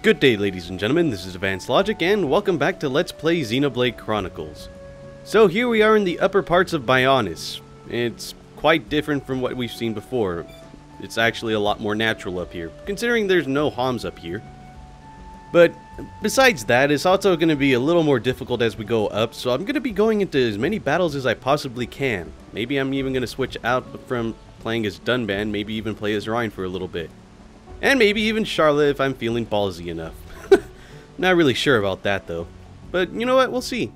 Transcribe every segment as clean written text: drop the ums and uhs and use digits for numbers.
Good day, ladies and gentlemen, this is Advanced Logic, and welcome back to Let's Play Xenoblade Chronicles. So here we are in the upper parts of Bionis. It's quite different from what we've seen before. It's actually a lot more natural up here, considering there's no Homs up here. But besides that, it's also going to be a little more difficult as we go up, so I'm going to be going into as many battles as I possibly can. Maybe I'm even going to switch out from playing as Dunban, maybe even play as Ryan for a little bit. And maybe even Charlotte if I'm feeling ballsy enough. Not really sure about that though. But you know what, we'll see.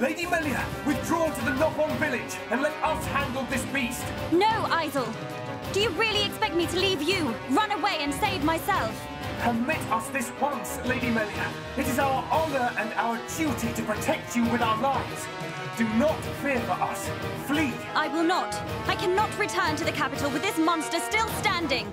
Lady Melia, withdraw to the Knock-On village and let us handle this beast. No, Isel. Do you really expect me to leave you, run away and save myself? Permit us this once, Lady Melia. It is our honor and our duty to protect you with our lives. Do not fear for us. Flee. I will not. I cannot return to the capital with this monster still standing.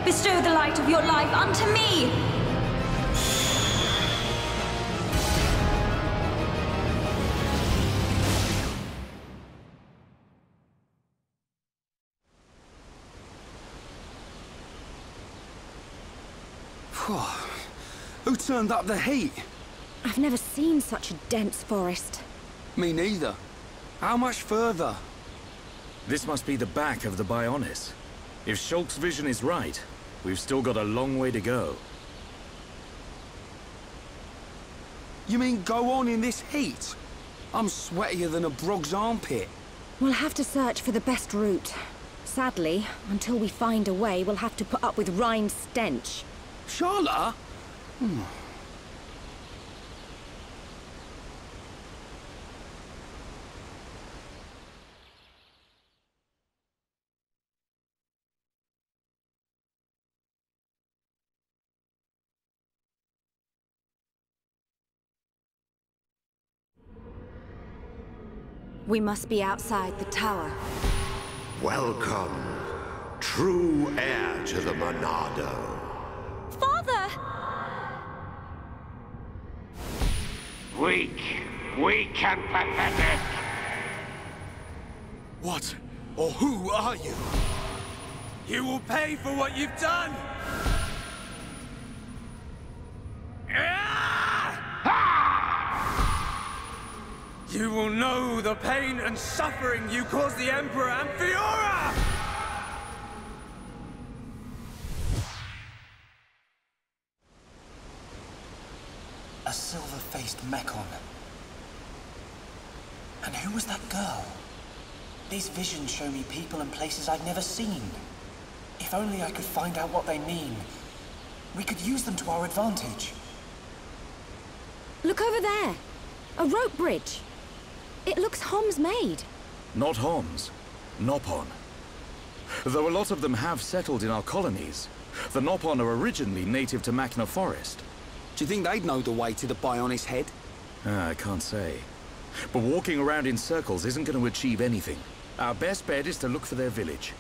Bestow the light of your life unto me! Who turned up the heat? I've never seen such a dense forest. Me neither. How much further? This must be the back of the Bionis. If Shulk's vision is right, we've still got a long way to go. You mean go on in this heat? I'm sweatier than a brog's armpit. We'll have to search for the best route. Sadly, until we find a way, we'll have to put up with Rhine's stench. Charlotte? We must be outside the tower. Welcome, true heir to the Monado. Father! Weak and pathetic. What or who are you? You will pay for what you've done! You will know the pain and suffering you caused the Emperor and Fiora! A silver-faced Mekon. And who was that girl? These visions show me people and places I've never seen. If only I could find out what they mean. We could use them to our advantage. Look over there! A rope bridge! It looks Homs made. Not Homs, Nopon. Though a lot of them have settled in our colonies, the Nopon are originally native to Makna Forest. Do you think they'd know the way to the Bionis head? I can't say. But walking around in circles isn't going to achieve anything. Our best bet is to look for their village.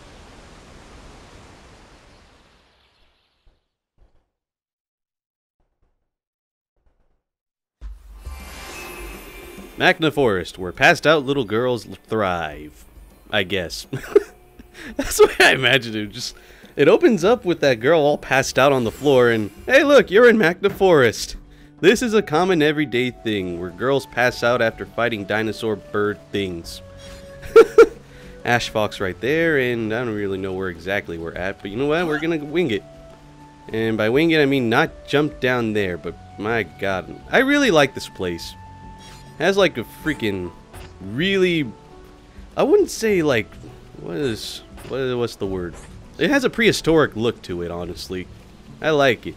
Makna Forest, where passed out little girls thrive. I guess. That's the way I imagined it. It opens up with that girl all passed out on the floor and, hey look, you're in Makna Forest. This is a common everyday thing, where girls pass out after fighting dinosaur bird things. Ash Fox right there, and I don't really know where exactly we're at, but you know what, we're gonna wing it. And by wing it, I mean not jump down there, but my god, I really like this place. Has like a freaking really, I wouldn't say like, what's the word? It has a prehistoric look to it, honestly. I like it.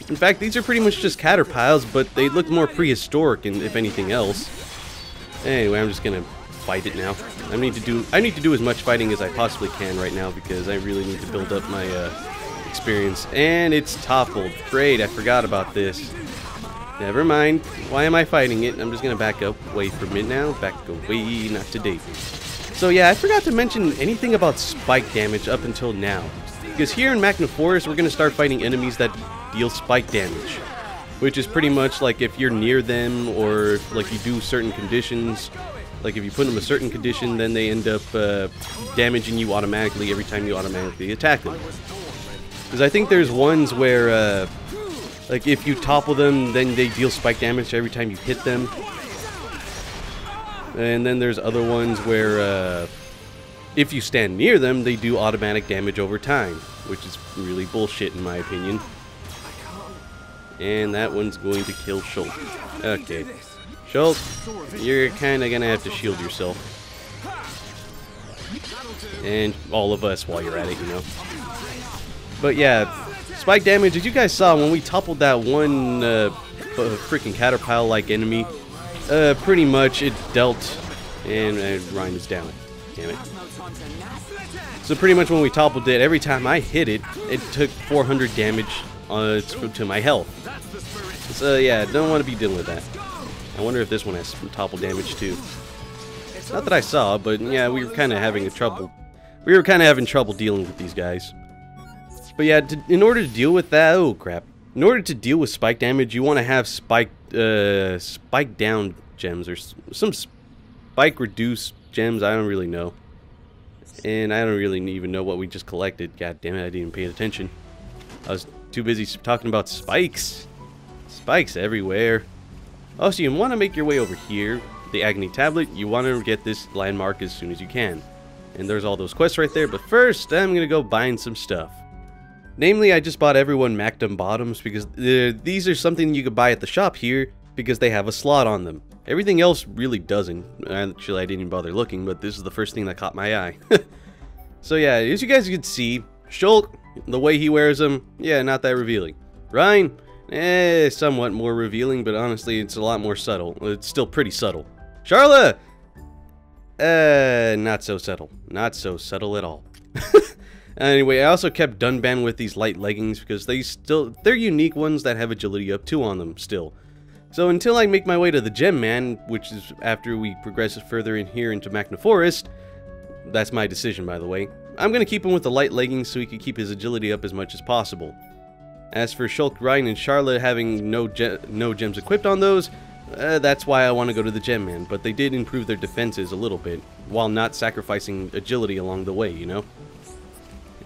In fact, these are pretty much just caterpiles, but they look more prehistoric, and if anything else. Anyway, I'm just gonna fight it now. I need to do as much fighting as I possibly can right now because I really need to build up my experience. And it's toppled. Great, I forgot about this. Never mind. Why am I fighting it? I'm just gonna back up away from it now. Back away, not today. So yeah, I forgot to mention anything about spike damage up until now. Because here in Makna Forest, we're going to start fighting enemies that deal spike damage. Which is pretty much like if you're near them, or if, like, you do certain conditions. Like if you put them in a certain condition, then they end up damaging you automatically every time you automatically attack them. Because I think there's ones where, like if you topple them, then they deal spike damage every time you hit them. And then there's other ones where, if you stand near them, they do automatic damage over time, which is really bullshit in my opinion. And that one's going to kill Shulk. Okay. Shulk, you're kind of going to have to shield yourself. And all of us while you're at it, you know. But yeah, spike damage, as you guys saw when we toppled that one freaking caterpillar-like enemy, pretty much it dealt, and Ryan is down. Damn it. So pretty much when we toppled it, every time I hit it, it took 400 damage to my health. So yeah, don't want to be dealing with that. I wonder if this one has some topple damage too. Not that I saw, but yeah, we were kind of having trouble. We were kind of having trouble dealing with these guys. But yeah, in order to deal with that, oh crap. In order to deal with spike damage, you want to have spike down gems, or some spike reduced gems. I don't really know. And I don't really even know what we just collected. God damn it, I didn't even pay attention. I was too busy talking about spikes. Spikes everywhere. Oh, so you want to make your way over here. The Agony Tablet. You want to get this landmark as soon as you can. And there's all those quests right there. But first, I'm going to go buying some stuff. Namely, I just bought everyone Macdum Bottoms because these are something you could buy at the shop here because they have a slot on them. Everything else really doesn't. Actually, I didn't even bother looking, but this is the first thing that caught my eye. So yeah, as you guys can see, Shulk, the way he wears them, yeah, not that revealing. Ryan, somewhat more revealing, but honestly, it's a lot more subtle. It's still pretty subtle. Charla, not so subtle. Not so subtle at all. Anyway, I also kept Dunban with these light leggings because they're unique ones that have agility up 2 on them still. So until I make my way to the Gem Man, which is after we progress further in here into Makna Forest, that's my decision by the way, I'm going to keep him with the light leggings so he can keep his agility up as much as possible. As for Shulk, Ryan, and Charlotte having no gems equipped on those, that's why I want to go to the Gem Man, but they did improve their defenses a little bit, while not sacrificing agility along the way, you know?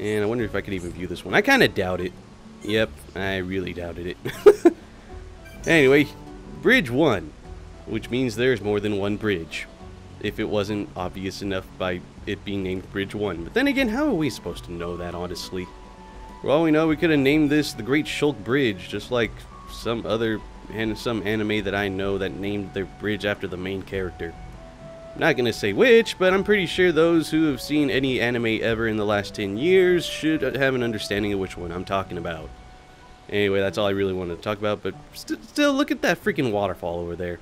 And I wonder if I could even view this one. I kind of doubt it. Yep, I really doubted it. Anyway, Bridge 1, which means there's more than one bridge. If it wasn't obvious enough by it being named Bridge 1. But then again, how are we supposed to know that, honestly? For all we know, we could have named this the Great Shulk Bridge, just like some anime that I know that named their bridge after the main character. I'm not gonna say which, but I'm pretty sure those who have seen any anime ever in the last 10 years should have an understanding of which one I'm talking about. Anyway, that's all I really wanted to talk about, but still, look at that freaking waterfall over there.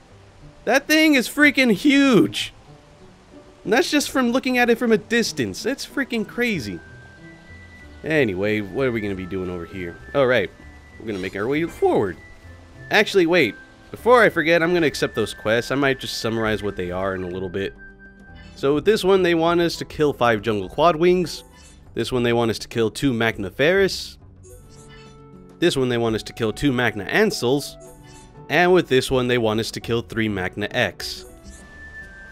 That thing is freaking huge! And that's just from looking at it from a distance. That's freaking crazy. Anyway, what are we going to be doing over here? Oh, right. We're going to make our way forward. Actually, wait. Before I forget, I'm going to accept those quests. I might just summarize what they are in a little bit. So with this one, they want us to kill 5 jungle quadwings. This one, they want us to kill 2 Makna Forest. This one, they want us to kill 2 Makna Ansels. And with this one, they want us to kill 3 Makna X.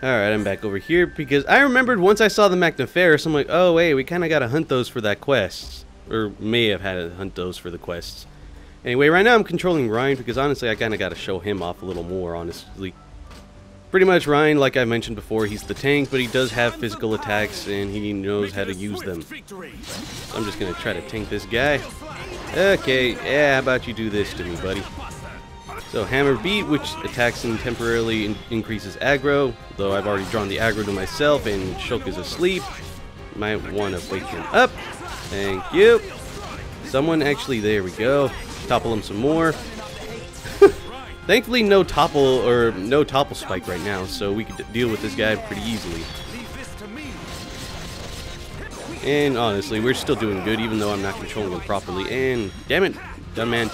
Alright, I'm back over here because I remembered once I saw the Makna Forest, I'm like, oh wait, we kind of got to hunt those for that quest. Or may have had to hunt those for the quests. Anyway, right now I'm controlling Ryan because honestly I kind of got to show him off a little more, honestly. Pretty much Ryan, like I mentioned before, he's the tank, but he does have physical attacks and he knows how to use them. So I'm just going to try to tank this guy. Okay, yeah, how about you do this to me, buddy? So Hammer Beat, which attacks and temporarily increases aggro, though I've already drawn the aggro to myself and Shulk is asleep. might want to wake him up. Thank you. Someone actually, there we go. Topple him some more. Thankfully, no topple spike right now, so we could deal with this guy pretty easily. And honestly, we're still doing good, even though I'm not controlling him properly. And damn it, dumb man.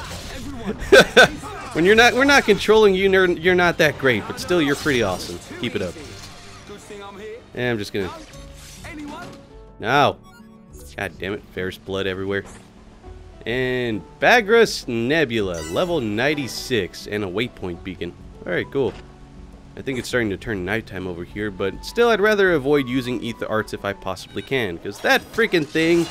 When we're not controlling you, you're not that great, but still, you're pretty awesome. Keep it up. And I'm just gonna. No. God damn it, Ferris blood everywhere. And Bagras Nebula, level 96, and a waypoint beacon. Alright, cool. I think it's starting to turn nighttime over here, but still I'd rather avoid using ether arts if I possibly can, because that freaking thing...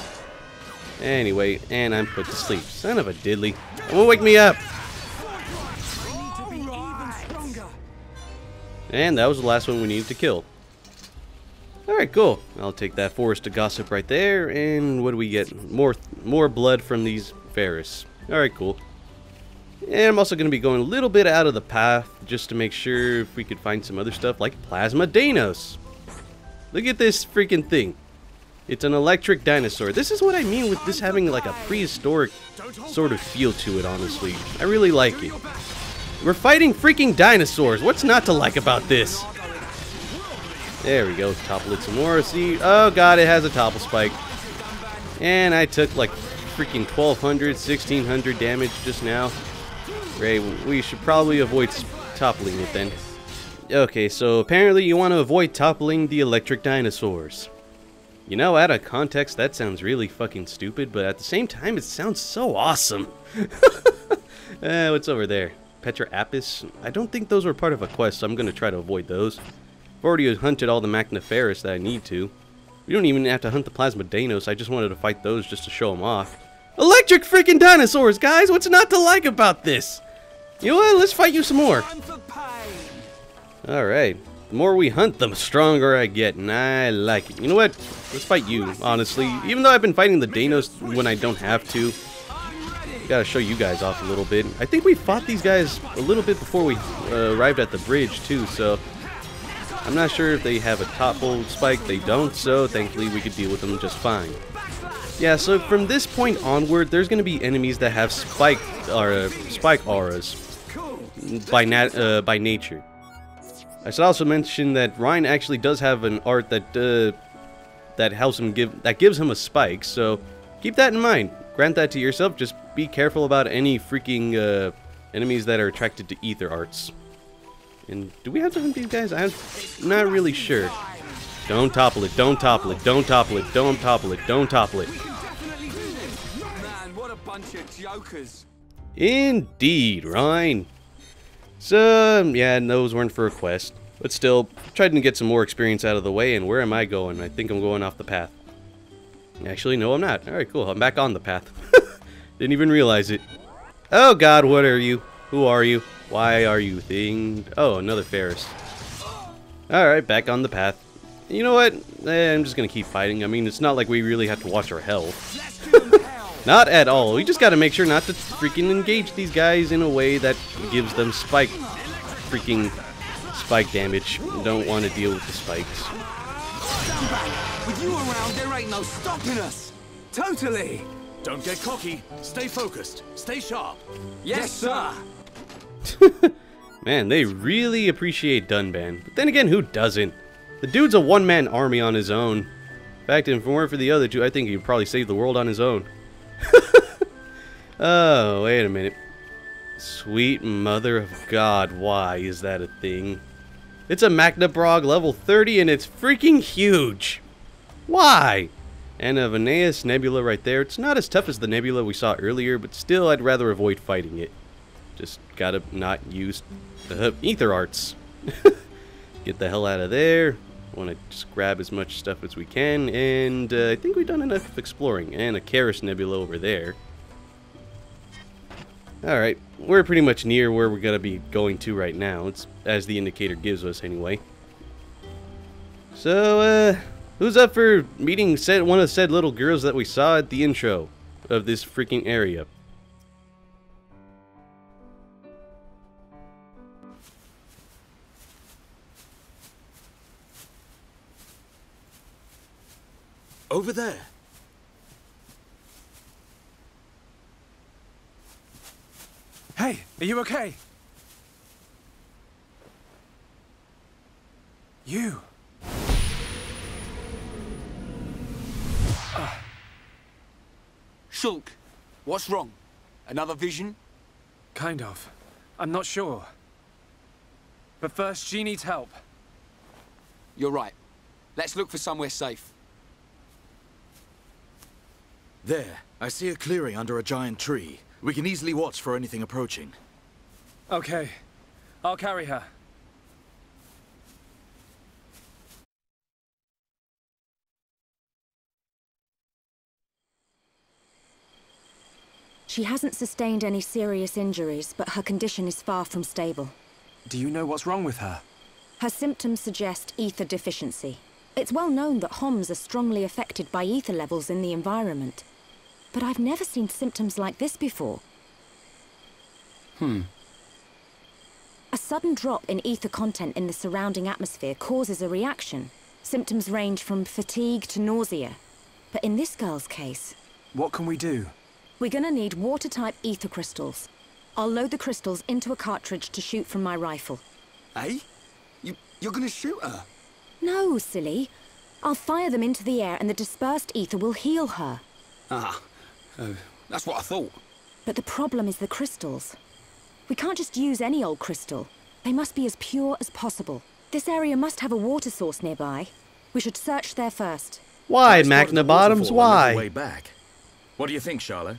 Anyway, and I'm put to sleep. Son of a diddly. It won't wake me up! And that was the last one we needed to kill. Alright, cool. I'll take that forest to gossip right there, and what do we get? More blood from these Ferris. Alright, cool. And I'm also going to be going a little bit out of the path, just to make sure if we could find some other stuff, like Plasma Danos. Look at this freaking thing. It's an electric dinosaur. This is what I mean with this having like a prehistoric sort of feel to it, honestly. I really like it. We're fighting freaking dinosaurs. What's not to like about this? There we go. Topple it some more. See? Oh god, it has a topple spike. And I took like freaking 1200, 1600 damage just now. Great. We should probably avoid toppling it then. Okay, so apparently you want to avoid toppling the electric dinosaurs. You know, out of context, that sounds really fucking stupid, but at the same time, it sounds so awesome. What's over there? Petra Apis? I don't think those were part of a quest, so I'm going to try to avoid those. I've already hunted all the Makna Forest that I need to. We don't even have to hunt the Plasma Danos, I just wanted to fight those just to show them off. Electric freaking dinosaurs, guys! What's not to like about this? You know what? Let's fight you some more. Alright. The more we hunt, the stronger I get, and I like it. You know what? Let's fight you, honestly. Even though I've been fighting the Danos when I don't have to. Gotta show you guys off a little bit. I think we fought these guys a little bit before we arrived at the bridge, too, so... I'm not sure if they have a topple spike. They don't, so thankfully we could deal with them just fine. Yeah, so from this point onward, there's going to be enemies that have spike auras by nature. I should also mention that Ryan actually does have an art that helps him gives him a spike. So keep that in mind. Grant that to yourself. Just be careful about any freaking enemies that are attracted to ether arts. And do we have to hunt these guys? I'm not really sure. Don't topple it, don't topple it, don't topple it, don't topple it, don't topple it. Man, what a bunch of jokers. Indeed, Ryan. So, yeah, those weren't for a quest. But still, tried to get some more experience out of the way, and where am I going? I think I'm going off the path. Actually, no, I'm not. Alright, cool, I'm back on the path. Didn't even realize it. Oh god, what are you? Who are you? Why are you thing? Oh, another Ferris. Alright, back on the path. You know what? I'm just gonna keep fighting. I mean, it's not like we really have to watch our health. Not at all. We just gotta make sure not to freaking engage these guys in a way that gives them spike damage. Don't want to deal with the spikes. With you around, there ain't no stopping us. Totally. Don't get cocky. Stay focused. Stay sharp. Yes, sir. Man, they really appreciate Dunban. But then again, who doesn't? The dude's a one-man army on his own. In fact, if it weren't for the other two, I think he'd probably save the world on his own. Oh, wait a minute. Sweet mother of God, why is that a thing? It's a Makna Brog level 30 and it's freaking huge! Why? And a Veneus Nebula right there. It's not as tough as the Nebula we saw earlier, but still I'd rather avoid fighting it. Just gotta not use the ether arts. Get the hell out of there. Want to just grab as much stuff as we can, and I think we've done enough exploring. And a Karis Nebula over there. Alright, we're pretty much near where we're gonna be going to right now. It's as the indicator gives us anyway. So, who's up for meeting one of said little girls that we saw at the intro of this freaking area? Over there. Hey, are you okay? You. Shulk, what's wrong? Another vision? Kind of. I'm not sure. But first, she needs help. You're right. Let's look for somewhere safe. There. I see a clearing under a giant tree. We can easily watch for anything approaching. Okay. I'll carry her. She hasn't sustained any serious injuries, but her condition is far from stable. Do you know what's wrong with her? Her symptoms suggest ether deficiency. It's well known that Homs are strongly affected by ether levels in the environment. But I've never seen symptoms like this before. A sudden drop in ether content in the surrounding atmosphere causes a reaction. Symptoms range from fatigue to nausea. But in this girl's case... What can we do? We're gonna need water-type ether crystals. I'll load the crystals into a cartridge to shoot from my rifle. Eh? You're gonna shoot her? No, silly. I'll fire them into the air and the dispersed ether will heal her. That's what I thought. But the problem is the crystals. We can't just use any old crystal. They must be as pure as possible. This area must have a water source nearby. We should search there first. Why, I spotted Makna a Bottoms, waterfall a little why? way back. What do you think, Charlotte?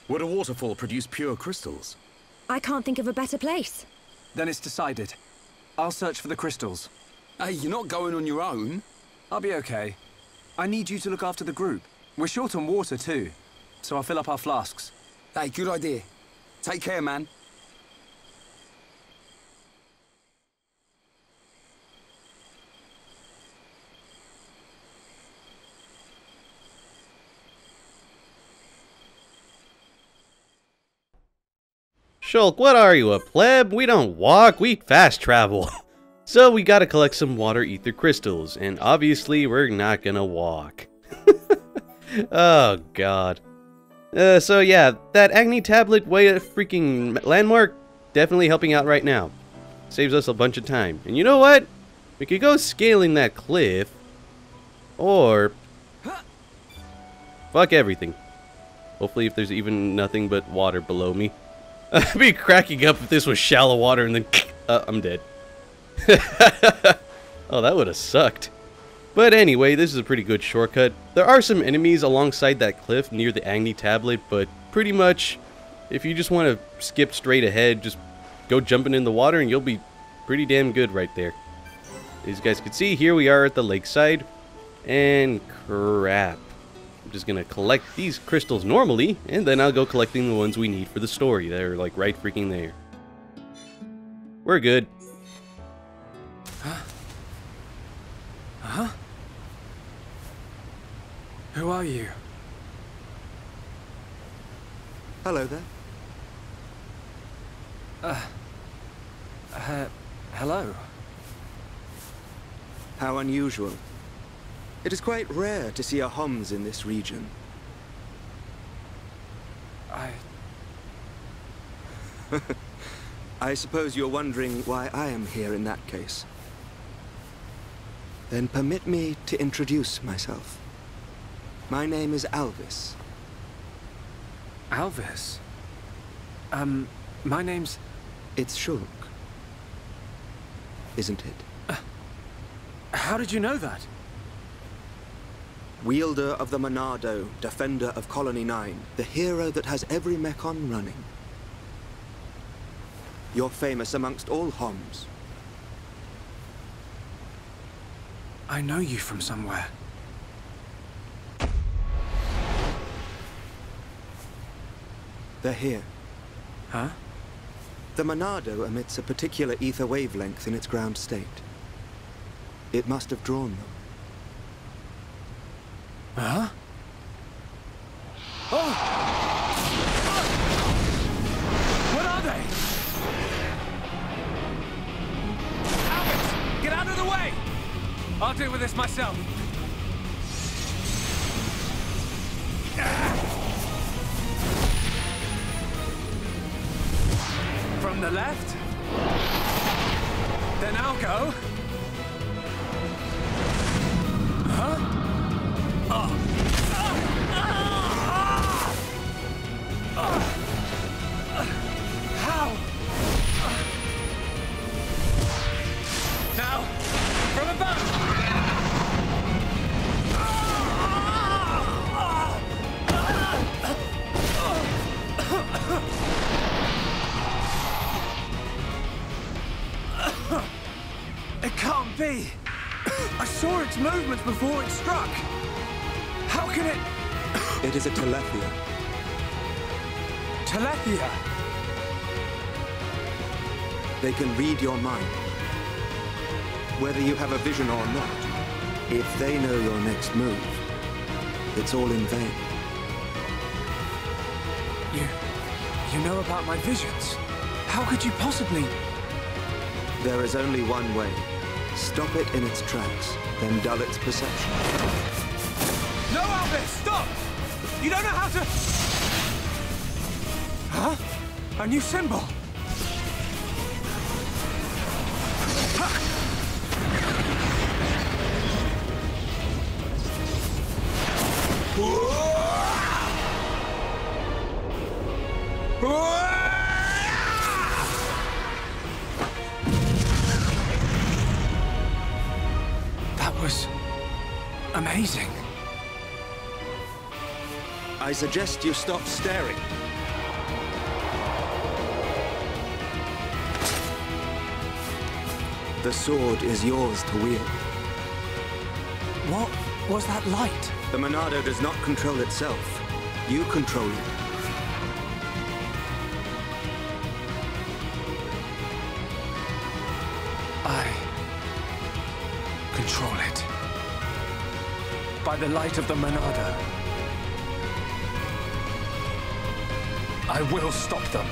Would a waterfall produce pure crystals? I can't think of a better place. Then it's decided. I'll search for the crystals. Hey, you're not going on your own. I'll be okay. I need you to look after the group. We're short on water too, so I'll fill up our flasks. Hey, good idea. Take care, man. Shulk, what are you, a pleb? We don't walk, we fast travel. So we gotta collect some water ether crystals, and obviously we're not gonna walk. Oh god. So yeah, that Agni tablet way of freaking landmark, definitely helping out right now. Saves us a bunch of time. And you know what? We could go scaling that cliff, or fuck everything. Hopefully if there's even nothing but water below me. I'd be cracking up if this was shallow water and then I'm dead. Oh, that would have sucked. But anyway, this is a pretty good shortcut. There are some enemies alongside that cliff near the Agni tablet, but pretty much, if you just want to skip straight ahead, just go jumping in the water and you'll be pretty damn good right there. As you guys can see, here we are at the lakeside. And crap. I'm just gonna collect these crystals normally, and then I'll go collecting the ones we need for the story. They're like right freaking there. We're good. Huh? Who are you? Hello there. Hello. How unusual. It is quite rare to see a Homs in this region. I suppose you're wondering why I am here in that case. Then permit me to introduce myself. My name is Alvis. Alvis? My name's... It's Shulk. Isn't it? How did you know that? Wielder of the Monado, defender of Colony 9, the hero that has every Mechon running. You're famous amongst all Homs. I know you from somewhere. They're here. Huh? The Monado emits a particular ether wavelength in its ground state. It must have drawn them. Huh? Oh! What are they? Albert! Get out of the way! I'll deal with this myself. left. Then I'll go. Huh? How? Now, from above. It can't be. I saw its movements before it struck. How can it... It is a Telethia. Telethia? They can read your mind. Whether you have a vision or not, if they know your next move, it's all in vain. You know about my visions? How could you possibly... There is only one way. Stop it in its tracks, then dull its perception. No, Albus! Stop! You don't know how to... Huh? A new symbol? That was... amazing. I suggest you stop staring. The sword is yours to wield. What was that light? The Monado does not control itself. You control it. I control it. By the light of the Monado. I will stop them.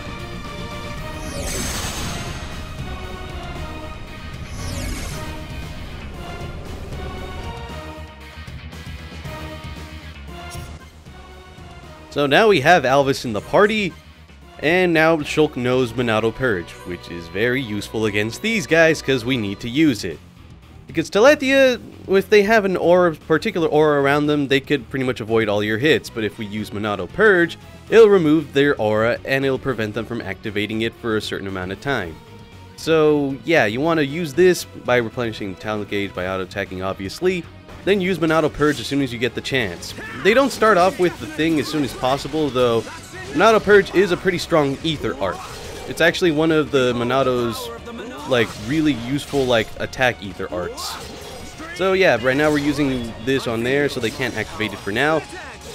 So now we have Alvis in the party, and now Shulk knows Monado Purge, which is very useful against these guys because we need to use it. Because Telethia, if they have an aura, particular aura around them, they could pretty much avoid all your hits, but if we use Monado Purge, it'll remove their aura and it'll prevent them from activating it for a certain amount of time. So yeah, you want to use this by replenishing talent gauge by auto-attacking obviously, then use Monado Purge as soon as you get the chance. They don't start off with the thing as soon as possible, though Monado Purge is a pretty strong ether art. It's actually one of the Monado's like really useful like attack ether arts. So yeah, right now we're using this on there so they can't activate it for now.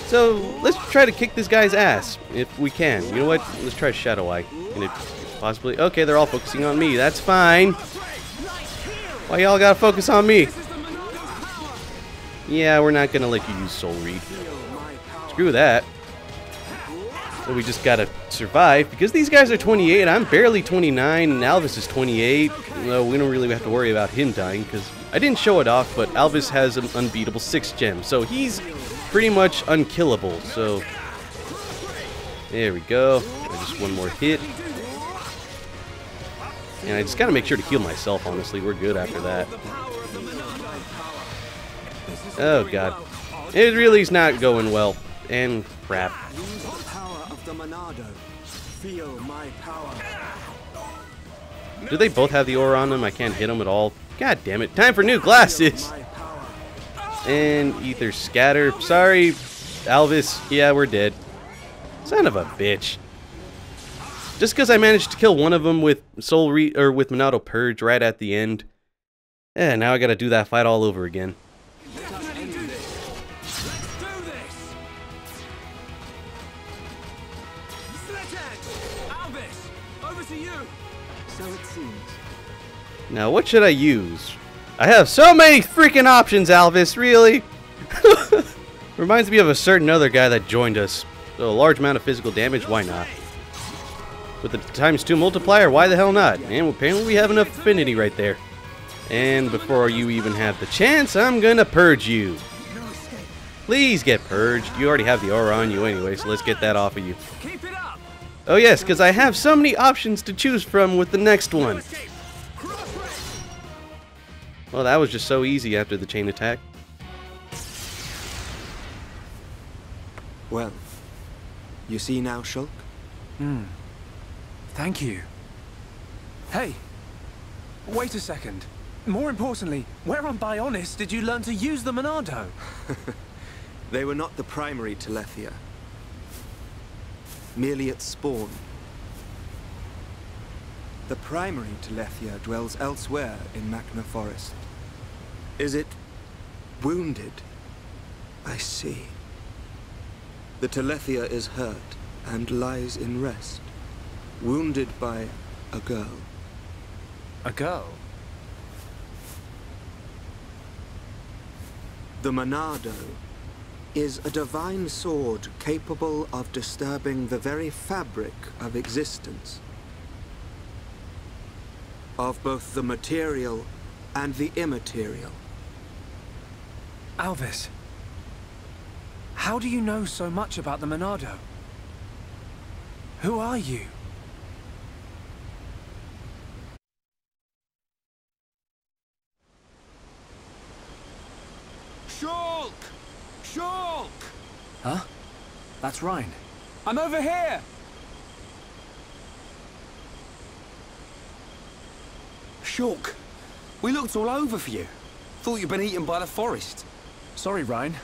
So let's try to kick this guy's ass if we can. You know what? Let's try Shadow Eye. Can it possibly? Okay, they're all focusing on me. That's fine. Why y'all gotta focus on me? Yeah, we're not gonna let you use Soul Read. Screw that. So we just gotta survive, because these guys are 28, I'm barely 29, and Alvis is 28. No, we don't really have to worry about him dying, because I didn't show it off, but Alvis has an unbeatable 6 gems, so he's pretty much unkillable, so... There we go. Just one more hit. And I just gotta make sure to heal myself, honestly. We're good after that. Oh god. It really is not going well. And crap. Do they both have the aura on them? I can't hit them at all. God damn it. Time for new glasses! And Ether Scatter. Sorry, Alvis. Yeah, we're dead. Son of a bitch. Just because I managed to kill one of them with with Monado Purge right at the end. Yeah, now I gotta do that fight all over again. Now, what should I use? I have so many freaking options, Alvis, really? Reminds me of a certain other guy that joined us. So a large amount of physical damage, why not? With the ×2 multiplier, why the hell not? And apparently we have enough affinity right there. And before you even have the chance, I'm gonna purge you. Please get purged. You already have the aura on you anyway, so let's get that off of you. Keep it up. Oh yes, because I have so many options to choose from with the next one. Well, that was just so easy after the chain attack. Well, you see now, Shulk? Thank you. Hey, wait a second. More importantly, where on Bionis did you learn to use the Monado? They were not the primary Telethia. Merely its spawn. The primary Telethia dwells elsewhere in Makna Forest. Is it wounded? I see. The Telethia is hurt and lies in rest, wounded by a girl. A girl? The Monado is a divine sword capable of disturbing the very fabric of existence. Of both the material and the immaterial. Alvis, how do you know so much about the Monado? Who are you? Shulk! Shulk! Huh? That's Ryan. I'm over here! Shulk, we looked all over for you. Thought you'd been eaten by the forest. Sorry, Ryan.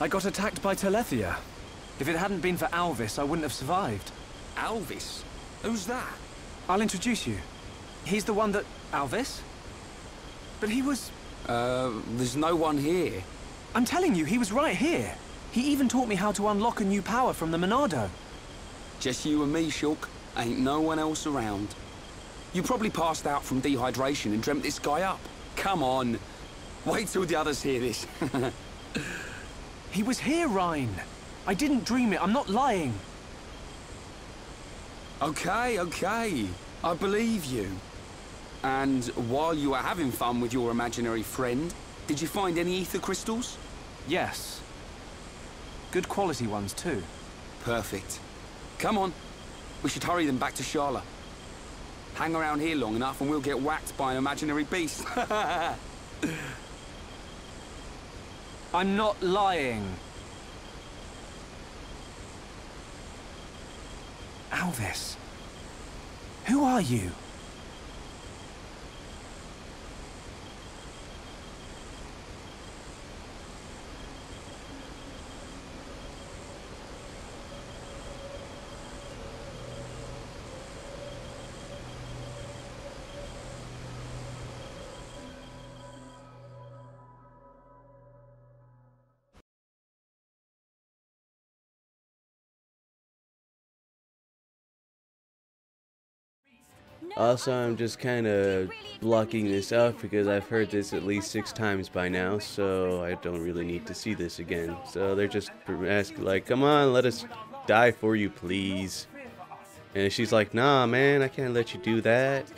I got attacked by Telethia. If it hadn't been for Alvis, I wouldn't have survived. Alvis? Who's that? I'll introduce you. He's the one that... Alvis? But he was... There's no one here. I'm telling you, he was right here. He even taught me how to unlock a new power from the Monado. Just you and me, Shulk. Ain't no one else around. You probably passed out from dehydration and dreamt this guy up. Come on. Wait till the others hear this. He was here, Ryan. I didn't dream it. I'm not lying. Okay, okay. I believe you. And while you were having fun with your imaginary friend, did you find any ether crystals? Yes. Good quality ones, too. Perfect. Come on. We should hurry them back to Shala. Hang around here long enough and we'll get whacked by an imaginary beast. I'm not lying. Alvis, who are you? Also, I'm just kind of blocking this out because I've heard this at least 6 times by now, so I don't really need to see this again. So they're just asking, like, come on, let us die for you, please. And she's like, nah, man, I can't let you do that.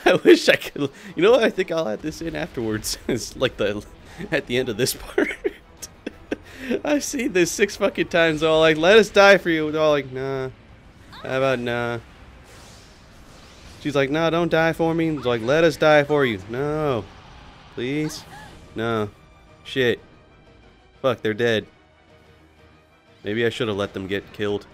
I wish I could. You know what? I think I'll add this in afterwards. It's like at the end of this part. I've seen this 6 fucking times. All like, let us die for you. They're all like, nah. How about nah? She's like, no, don't die for me. He's like, let us die for you. No. Please? No. Shit. Fuck, they're dead. Maybe I should have let them get killed.